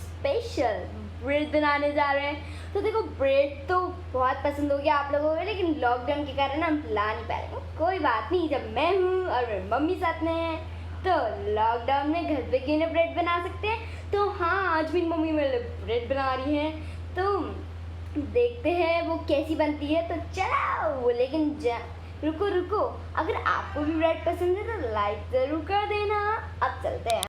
Special bread बनाने जा रहे हैं। तो देखो ब्रेड तो बहुत पसंद हो गया आप लोगों को, लेकिन लॉकडाउन के कारण हम ला नहीं पा रहे। कोई बात नहीं, जब मैं हूँ और मेरी मम्मी साथ में है तो लॉकडाउन में घर पे क्यों ना ब्रेड बना सकते हैं। तो हाँ, आज मेरी मम्मी मेरे लिए ब्रेड बना रही है, तो देखते हैं वो कैसी बनती है। तो चलो, लेकिन रुको, अगर आपको भी ब्रेड पसंद है तो लाइक जरूर कर देना। अब चलते हैं।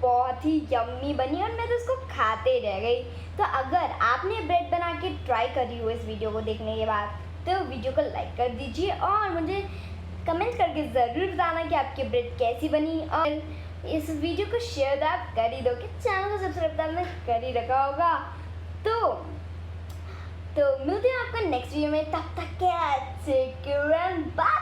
बहुत ही यम्मी बनी और मैं तो उसको खाते रह गई। तो अगर आपने ब्रेड बना के ट्राई करी हो इस वीडियो को देखने के बाद तो वीडियो को लाइक कर दीजिए और मुझे कमेंट करके ज़रूर बताना कि आपकी ब्रेड कैसी बनी। और इस वीडियो को शेयर तो आप कर ही दो कि चैनल को सब्सक्राइब तो आपने कर ही रखा होगा। तो मिलते हैं आपका नेक्स्ट वीडियो में, तब तक के बाय।